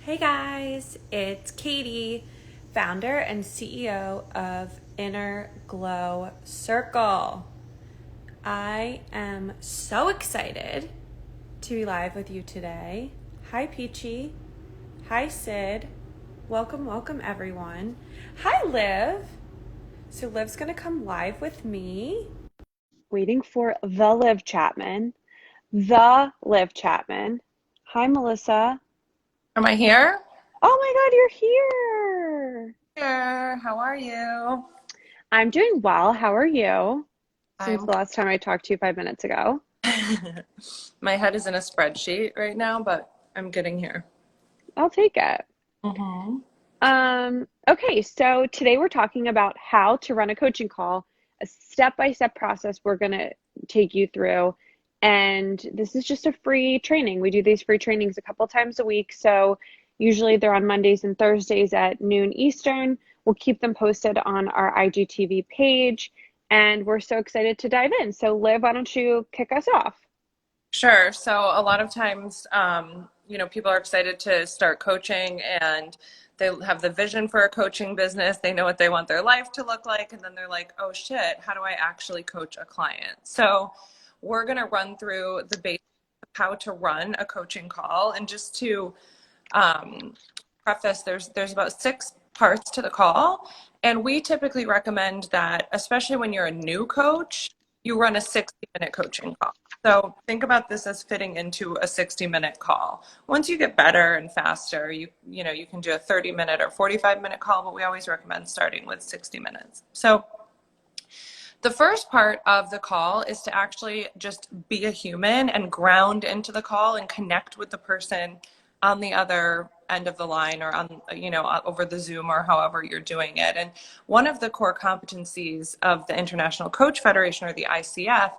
Hey guys, it's Katie, founder and CEO of Inner Glow Circle. I am so excited to be live with you today. Hi Peachy. Hi Sid. Welcome everyone. Hi Liv. So Liv's gonna come live with me. Waiting for the Liv Chapman. The Liv Chapman. Hi Melissa. Am I here? Oh my God, you're here. Here. How are you? I'm doing well. How are you? Since I'm the last time I talked to you 5 minutes ago. My head is in a spreadsheet right now, but I'm getting here. I'll take it. Mm-hmm. Okay, so today we're talking about how to run a coaching call, a step-by-step process we're going to take you through. And this is just a free training. We do these free trainings a couple times a week. So usually they're on Mondays and Thursdays at noon Eastern. We'll keep them posted on our IGTV page. And we're so excited to dive in. So Liv, why don't you kick us off? Sure. So a lot of times, people are excited to start coaching and they have the vision for a coaching business. They know what they want their life to look like. And then they're like, oh shit, how do I actually coach a client? So we're going to run through the basics of how to run a coaching call. And just to um, preface, there's about six parts to the call, and we typically recommend that, especially when you're a new coach, you run a 60-minute coaching call. So think about this as fitting into a 60-minute call. Once you get better and faster, you can do a 30-minute or 45-minute call, but we always recommend starting with 60 minutes. So the first part of the call is to actually just be a human and ground into the call and connect with the person on the other end of the line, or over the Zoom or however you're doing it. And one of the core competencies of the International Coach Federation, or the ICF,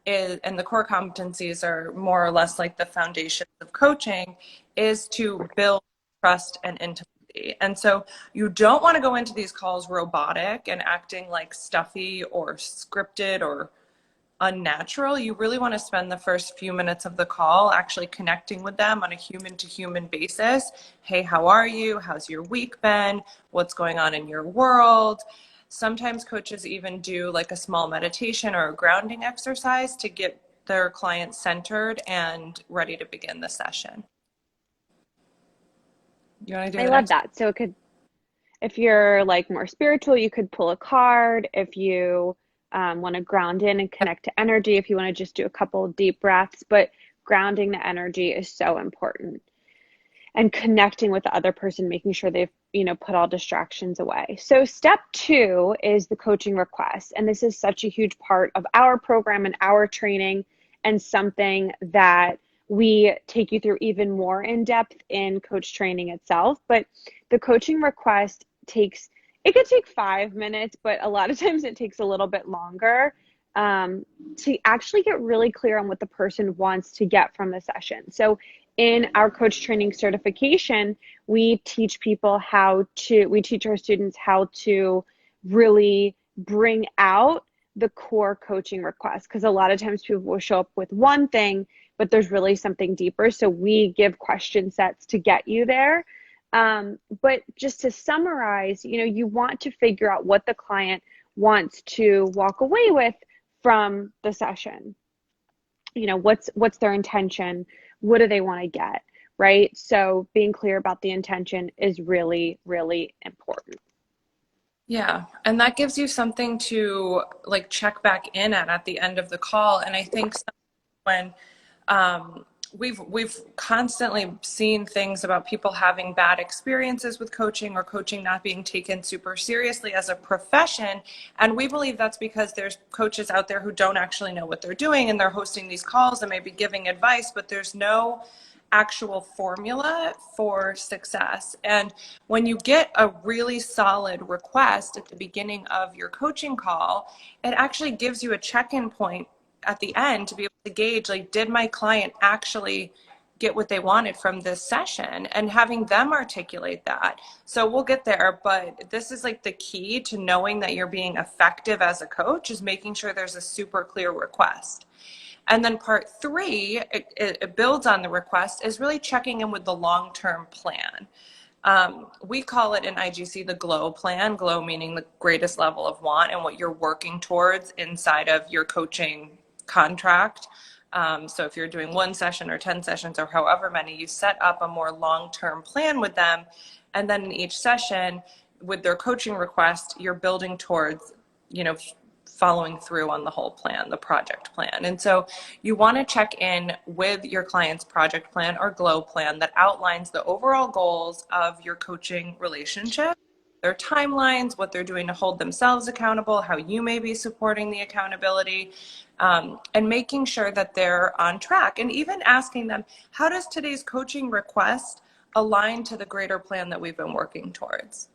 and the core competencies are more or less like the foundations of coaching, is to build trust and intimacy. And so you don't want to go into these calls robotic and acting like stuffy or scripted or unnatural. You really want to spend the first few minutes of the call actually connecting with them on a human to human basis. Hey, how are you? How's your week been? What's going on in your world? Sometimes coaches even do like a small meditation or a grounding exercise to get their client centered and ready to begin the session. You want to do I the love next? that. So it could, if you're like more spiritual, you could pull a card. If you want to ground in and connect to energy, if you want to just do a couple of deep breaths, but grounding the energy is so important. And connecting with the other person, making sure they've, put all distractions away. So step two is the coaching request. And this is such a huge part of our program and our training, and something that we take you through even more in depth in coach training itself. But the coaching request it could take 5 minutes, but a lot of times it takes a little bit longer to actually get really clear on what the person wants to get from the session. So in our coach training certification, we teach our students how to really bring out the core coaching request, because a lot of times people will show up with one thing, but there's really something deeper. So we give question sets to get you there. But just to summarize, you want to figure out what the client wants to walk away with from the session. What's their intention? What do they want to get? Right? So being clear about the intention is really, really important. Yeah, and that gives you something to like check back in at the end of the call. And I think when we've constantly seen things about people having bad experiences with coaching, or coaching not being taken super seriously as a profession, and we believe that's because there's coaches out there who don't actually know what they're doing, and they're hosting these calls and maybe giving advice, but there's no actual formula for success. And when you get a really solid request at the beginning of your coaching call, it actually gives you a check-in point at the end to be able to gauge, like, did my client actually get what they wanted from this session, and having them articulate that. So we'll get there, but this is like the key to knowing that you're being effective as a coach, is making sure there's a super clear request. And then part three, it builds on the request, is really checking in with the long-term plan. We call it in IGC the GLOW plan, GLOW meaning the greatest level of want and what you're working towards inside of your coaching contract. So if you're doing 1 session or 10 sessions or however many, you set up a more long-term plan with them. And then in each session with their coaching request, you're building towards, following through on the whole plan, the project plan. And so you want to check in with your client's project plan or GLOW plan that outlines the overall goals of your coaching relationship, their timelines, what they're doing to hold themselves accountable, how you may be supporting the accountability, and making sure that they're on track. And even asking them, how does today's coaching request align to the greater plan that we've been working towards?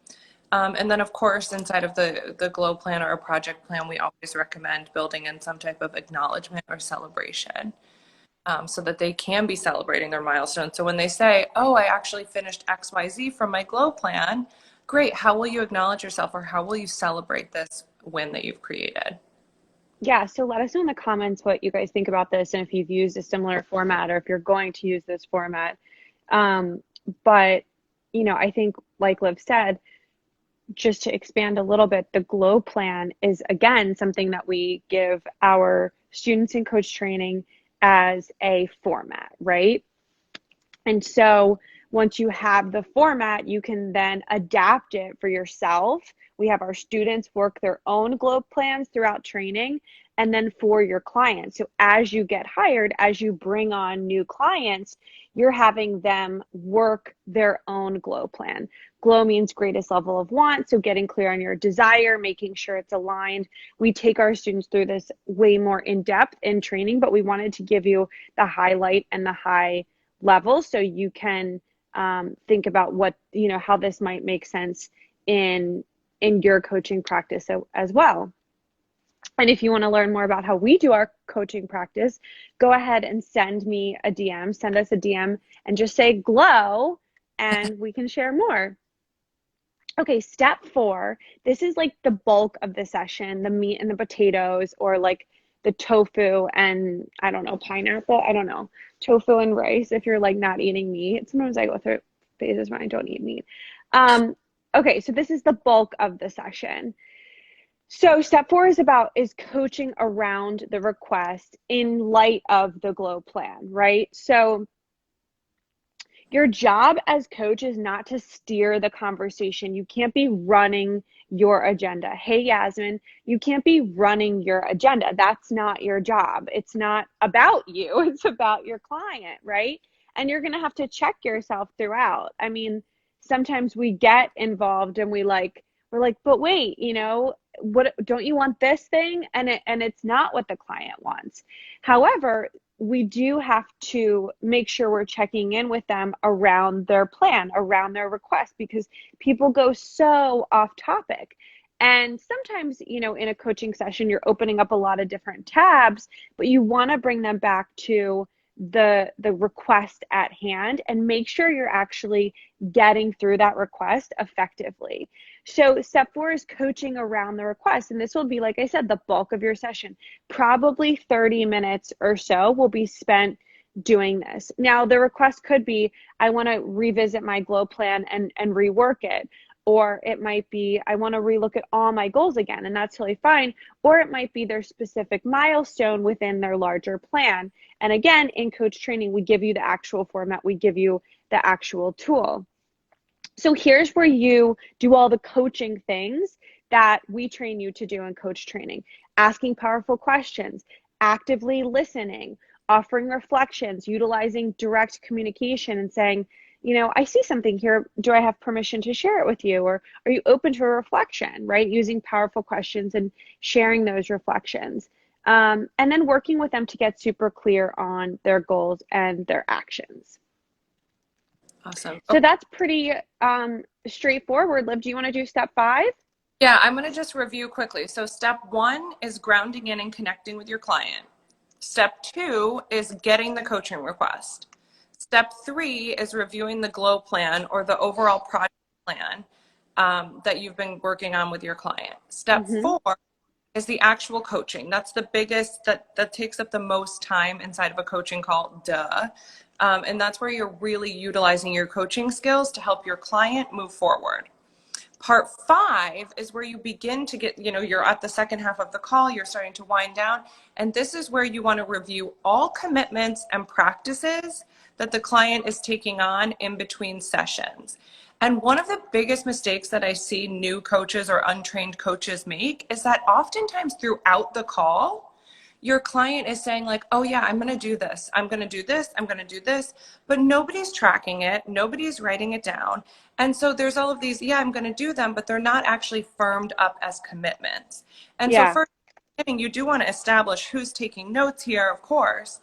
And then, of course, inside of the GLOW plan or a project plan, we always recommend building in some type of acknowledgement or celebration, so that they can be celebrating their milestones. So when they say, oh, I actually finished XYZ from my GLOW plan, great. How will you acknowledge yourself, or how will you celebrate this win that you've created? Yeah, so let us know in the comments what you guys think about this and if you've used a similar format or if you're going to use this format. Um, but, I think, like Liv said, just to expand a little bit, the GLOW plan is, again, something that we give our students in coach training as a format, right? And so once you have the format, you can then adapt it for yourself. We have our students work their own GLOW plans throughout training, and then for your clients. So as you get hired, as you bring on new clients, you're having them work their own GLOW plan. GLOW means greatest level of want. So getting clear on your desire, making sure it's aligned. We take our students through this way more in depth in training, but we wanted to give you the highlight and the high level so you can think about what, how this might make sense in your coaching practice as well. And if you want to learn more about how we do our coaching practice, go ahead and send me a DM, send us a DM and just say GLOW and we can share more. Okay, step 4, this is like the bulk of the session, the meat and the potatoes, or like the tofu and, I don't know, pineapple, I don't know, tofu and rice if you're like not eating meat. Sometimes I go through phases when I don't eat meat. Okay, so this is the bulk of the session. So step 4 is coaching around the request in light of the GLOW plan, right? So your job as coach is not to steer the conversation. You can't be running your agenda. Hey, Yasmin, you can't be running your agenda. That's not your job. It's not about you. It's about your client, right? And you're going to have to check yourself throughout. I mean, sometimes we get involved and we're like, but wait, what, don't you want this thing? And it's not what the client wants. However, we do have to make sure we're checking in with them around their plan, around their request, because people go so off topic. And sometimes, in a coaching session, you're opening up a lot of different tabs, but you want to bring them back to the request at hand and make sure you're actually getting through that request effectively. So step 4 is coaching around the request. And this will be, like I said, the bulk of your session. Probably 30 minutes or so will be spent doing this. Now, the request could be, I want to revisit my GLOW plan and rework it. Or it might be, I want to relook at all my goals again, and that's totally fine. Or it might be their specific milestone within their larger plan. And again, in coach training, we give you the actual format. We give you the actual tool. So here's where you do all the coaching things that we train you to do in coach training. Asking powerful questions, actively listening, offering reflections, utilizing direct communication and saying, I see something here. Do I have permission to share it with you? Or are you open to a reflection, right? Using powerful questions and sharing those reflections. And then working with them to get super clear on their goals and their actions. Awesome. So that's pretty straightforward. Liv, do you want to do step 5? Yeah, I'm going to just review quickly. So step 1 is grounding in and connecting with your client. Step 2 is getting the coaching request. Step 3 is reviewing the GLOW plan or the overall project plan that you've been working on with your client. Step Mm-hmm. 4 is the actual coaching. That's the biggest, that takes up the most time inside of a coaching call, duh. And that's where you're really utilizing your coaching skills to help your client move forward. Part 5 is where you begin to get, you're at the second half of the call, you're starting to wind down. And this is where you want to review all commitments and practices that the client is taking on in between sessions. And one of the biggest mistakes that I see new coaches or untrained coaches make is that oftentimes throughout the call, your client is saying like, oh yeah, I'm going to do this. I'm going to do this. I'm going to do this. But nobody's tracking it. Nobody's writing it down. And so there's all of these, yeah, I'm going to do them, but they're not actually firmed up as commitments. And so Yeah. first, you do want to establish who's taking notes here, of course.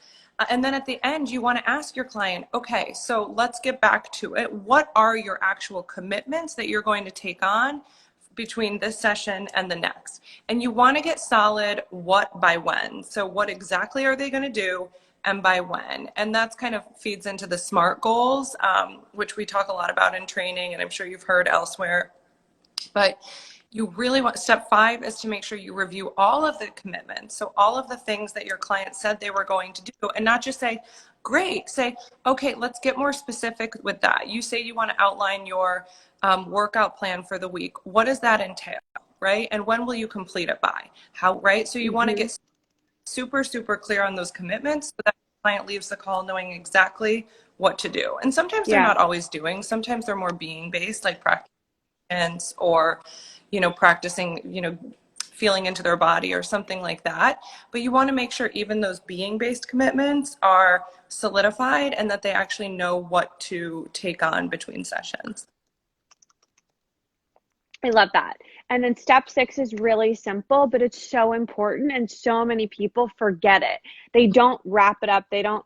And then at the end, you want to ask your client, okay, so let's get back to it. What are your actual commitments that you're going to take on between this session and the next? And you want to get solid what by when. So what exactly are they going to do and by when? And that's kind of feeds into the SMART goals, which we talk a lot about in training, and I'm sure you've heard elsewhere. But you really want, step 5 is to make sure you review all of the commitments. So all of the things that your client said they were going to do, and not just say, great, say, okay, let's get more specific with that. You say you want to outline your workout plan for the week. What does that entail, right? And when will you complete it by? How, right? So you want to Hmm. get super, super clear on those commitments so that the client leaves the call knowing exactly what to do. And sometimes they're Yeah. not always doing, sometimes they're more being based, like practice or practicing feeling into their body or something like that. But you want to make sure even those being based commitments are solidified and that they actually know what to take on between sessions. I love that. And then step 6 is really simple, but it's so important and so many people forget it. They don't wrap it up. They don't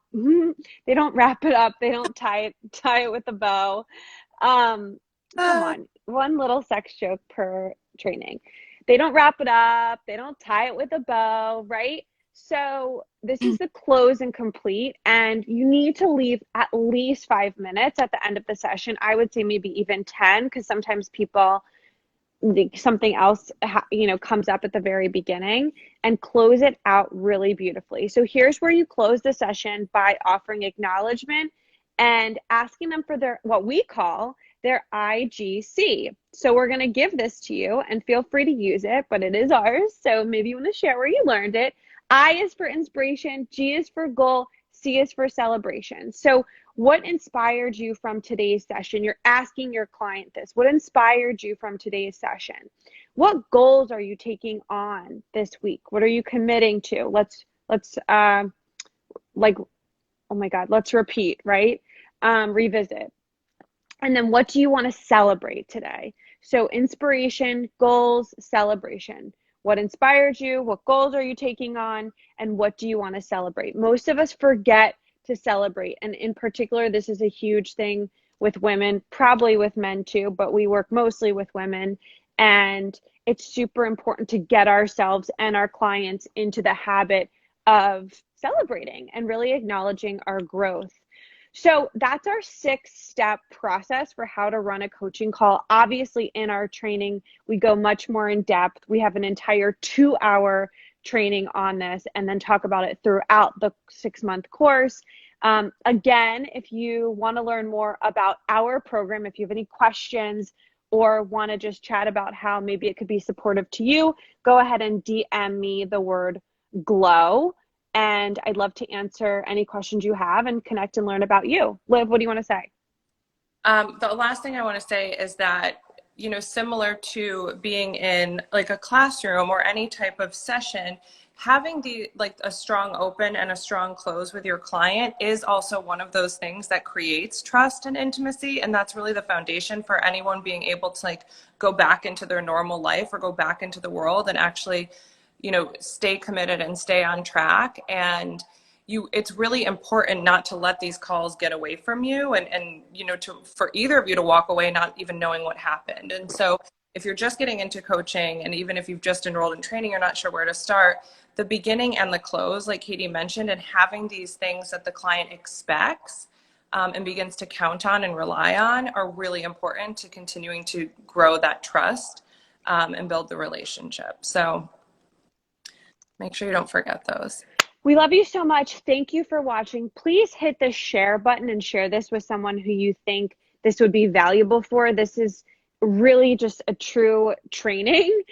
they don't wrap it up. They don't tie it with a bow. Um, Come uh, on. One little sex joke per training. They don't wrap it up. They don't tie it with a bow, right? So this is the close and complete, and you need to leave at least 5 minutes at the end of the session. I would say maybe even 10, because sometimes people something else comes up at the very beginning, and close it out really beautifully. So here's where you close the session by offering acknowledgement and asking them for their what we call their IGC. So we're going to give this to you and feel free to use it, but it is ours. So maybe you want to share where you learned it. I is for inspiration, G is for goal, C is for celebration. So what inspired you from today's session? You're asking your client this. What inspired you from today's session? What goals are you taking on this week? What are you committing to? Let's like, oh my God, let's repeat, right? Revisit. And then what do you want to celebrate today? So inspiration, goals, celebration. What inspired you? What goals are you taking on? And what do you want to celebrate? Most of us forget to celebrate. And in particular, this is a huge thing with women, probably with men too, but we work mostly with women. And it's super important to get ourselves and our clients into the habit of celebrating and really acknowledging our growth. So that's our 6-step process for how to run a coaching call. Obviously, in our training, we go much more in depth. We have an entire 2-hour training on this and then talk about it throughout the 6-month course. Again, if you want to learn more about our program, if you have any questions or want to just chat about how maybe it could be supportive to you, go ahead and DM me the word GLOW, and I'd love to answer any questions you have and connect and learn about you. Liv, what do you want to say? the last thing I want to say is that, similar to being in like a classroom or any type of session, having a strong open and a strong close with your client is also one of those things that creates trust and intimacy. And that's really the foundation for anyone being able to go back into their normal life or go back into the world and actually, stay committed and stay on track. And it's really important not to let these calls get away from you and for either of you to walk away not even knowing what happened. And so if you're just getting into coaching, and even if you've just enrolled in training, you're not sure where to start, the beginning and the close, like Katie mentioned, and having these things that the client expects and begins to count on and rely on are really important to continuing to grow that trust and build the relationship. So Make sure you don't forget those. We love you so much. Thank you for watching. Please hit the share button and share this with someone who you think this would be valuable for. This is really just a true training.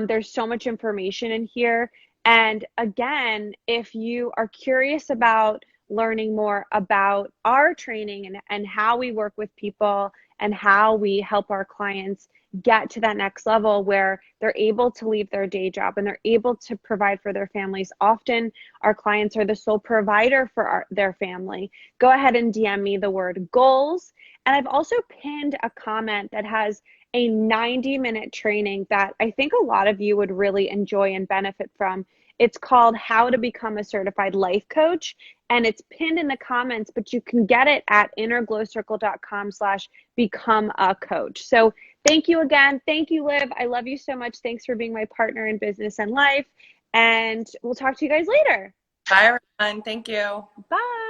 There's so much information in here. And again, if you are curious about learning more about our training and how we work with people and how we help our clients get to that next level where they're able to leave their day job and they're able to provide for their families. Often our clients are the sole provider for their family. Go ahead and DM me the word goals. And I've also pinned a comment that has a 90-minute training that I think a lot of you would really enjoy and benefit from. It's called How to Become a Certified Life Coach, and it's pinned in the comments, but you can get it at innerglowcircle.com/become a coach. So thank you again. Thank you, Liv. I love you so much. Thanks for being my partner in business and life. And we'll talk to you guys later. Bye, everyone. Thank you. Bye.